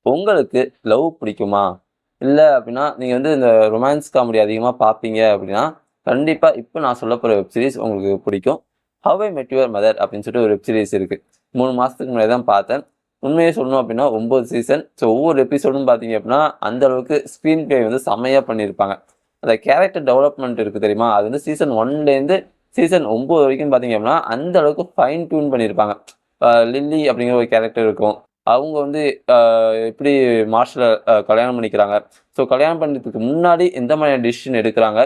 உங்களுக்கு லவ் பிடிக்குமா? இல்ல அப்படின்னா, நீங்க வந்து இந்த ரொமான்ஸ் காமெடி அதிகமா பார்ப்பீங்க அப்படின்னா, கண்டிப்பா இப்ப நான் சொல்லப்போற வெப் சீரிஸ் உங்களுக்கு பிடிக்கும். "ஹவ் ஐ மெட் யுவர் மதர்" அப்படின்னு சொல்லிட்டு ஒரு வெப் சீரிஸ் இருக்கு. 3 மாசத்துக்கு முன்னாடி தான் பார்த்தேன். உண்மைய சொல்லணும் அப்படின்னா 9 சீசன். ஸோ ஒவ்வொரு எபிசோடும் பார்த்தீங்க அப்படின்னா, அந்த அளவுக்கு ஸ்க்ரீன் பிளே வந்து செம்மையா பண்ணியிருப்பாங்க. அந்த கேரக்டர் டெவலப்மென்ட் இருக்கு தெரியுமா? அது வந்து சீசன் 1லேருந்து சீசன் 9 வரைக்கும் பார்த்தீங்க அப்படின்னா, அந்த அளவுக்கு ஃபைன் டியூன் பண்ணியிருப்பாங்க. லில்லி அப்படிங்கிற ஒரு கேரக்டர் இருக்கும். அவங்க வந்து அ எப்படி மார்ஷல கல்யாணம் பண்ணிக்கிறாங்க. ஸோ கல்யாணம் பண்றதுக்கு முன்னாடி எந்த மாதிரியான டிசிஷன் எடுக்குறாங்க.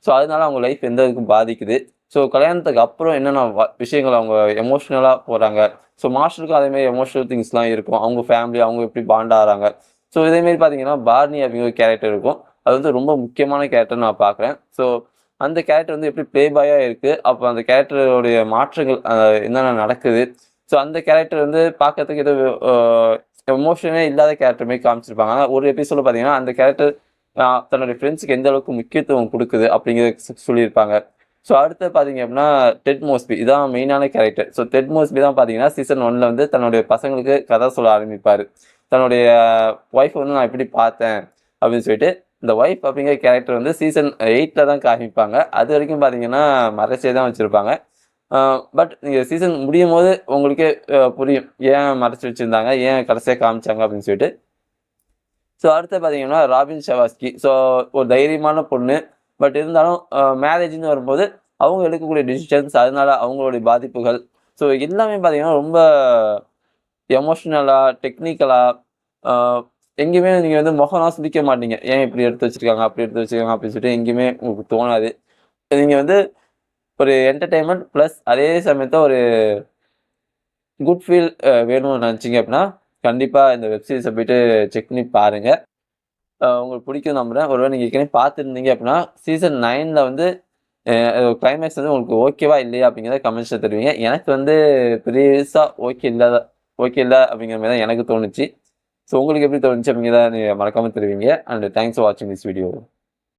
ஸோ அதனால அவங்க லைஃப் எந்த அளவுக்கு பாதிக்குது. ஸோ கல்யாணத்துக்கு அப்புறம் என்னென்ன விஷயங்கள் அவங்க எமோஷனலா போறாங்க. ஸோ மார்ஷலுக்கும் அதே மாரி எமோஷனல் திங்ஸ்லாம் இருக்கும். அவங்க ஃபேமிலி அவங்க எப்படி பாண்ட் ஆகுறாங்க. ஸோ இதே மாரி பார்த்தீங்கன்னா, பார்னி அப்படிங்கிற ஒரு கேரக்டர் இருக்கும். அது வந்து ரொம்ப முக்கியமான கேரக்டர்ன்னு நான் பார்க்குறேன். ஸோ அந்த கேரக்டர் வந்து எப்படி ப்ளே பாயா இருக்கு. அப்ப அந்த கேரக்டருடைய மாற்றங்கள் என்னென்ன நடக்குது. ஸோ அந்த கேரக்டர் வந்து பார்க்கறதுக்கு ஏதோ அ எமோஷனே இல்லாத கேரக்டர் மாரி காமிச்சிருப்பாங்க. ஆனா ஒரு எபிசோட்ல பார்த்தீங்கன்னா, அந்த கேரக்டர் தன்னுடைய ஃப்ரெண்ட்ஸ்க்கு எந்த அளவுக்கு முக்கியத்துவம் குடுக்குது அப்படிங்கிறத சொல்லியிருப்பாங்க. ஸோ அடுத்து பார்த்தீங்க அப்படின்னா, டெட் மோஸ்பி இதான் மெயினான கேரக்டர். ஸோ டெட் மோஸ்பி தான் பார்த்தீங்கன்னா, சீசன் 1ல வந்து தன்னுடைய பசங்களுக்கு கதை சொல்ல ஆரம்பிப்பாரு. தன்னுடைய ஒய்ஃப் வந்து நான் இப்படி பார்த்தேன் அப்படின்னு சொல்லிட்டு, இந்த ஒய்ஃப் அப்படிங்கிற கேரக்டர் வந்து சீசன் 8ல தான் காமிப்பாங்க. அதுவரைக்கும் பார்த்தீங்கன்னா, மறைச்சே தான் வச்சிருப்பாங்க. அ பட் நீங்க சீசன் முடியும்போது உங்களுக்கே புரியும். ஏன் மறைச்சு வச்சிருந்தாங்க? ஏன் கடைசியா காமிச்சாங்க அப்படின்னு சொல்லிட்டு. ஸோ அடுத்து பார்த்தீங்கன்னா, ராபின் ஷவாஸ்கி. ஸோ ஒரு தைரியமான பொண்ணு. பட் இருந்தாலும் மேரேஜ்ன்னு வரும்போது, அவங்க எடுக்கக்கூடிய டிசிஷன்ஸ், அதனால அவங்களுடைய பாதிப்புகள். ஸோ எல்லாமே பார்த்தீங்கன்னா, ரொம்ப எமோஷனலா, டெக்னிக்கலா அ எங்கேயுமே நீங்க வந்து முகம்லாம் சுளிக்க மாட்டீங்க. ஏன் இப்படி எடுத்து வச்சிருக்காங்க, அப்படி எடுத்து வச்சிருக்காங்க அப்படின்னு சொல்லிட்டு எங்கேயுமே உங்களுக்கு தோணாது. நீங்க வந்து ஒரு என்டர்டெயின்மென்ட் பிளஸ் அதே சமயத்துல ஒரு குட் ஃபீல் வேணும்னு நினைச்சீங்க அப்படின்னா, கண்டிப்பா இந்த வெப் சீரிஸ போயிட்டு செக் பண்ணி பாருங்க. உங்களுக்கு பிடிக்கும்னு நம்புறேன். ஒருவேளை நீங்க ஏற்கனவே பார்த்துருந்தீங்க அப்படின்னா, சீசன் 9ல வந்து கிளைமாக்ஸ் வந்து உங்களுக்கு ஓகேவா? இல்லையா? அப்படிங்கிறத கமெண்ட்ஸ்ல தெரிவிங்க. எனக்கு வந்து பெருசா ஓகே இல்ல அப்படிங்கிற மாரி தான் எனக்கு தோணுச்சு. ஸோ உங்களுக்கு எப்படி தோணுச்சு அப்படிங்கிறத நீங்க மறக்காம தெரிவிங்க. அண்ட் தேங்க்ஸ் ஃபார் வாட்சிங் திஸ் வீடியோ.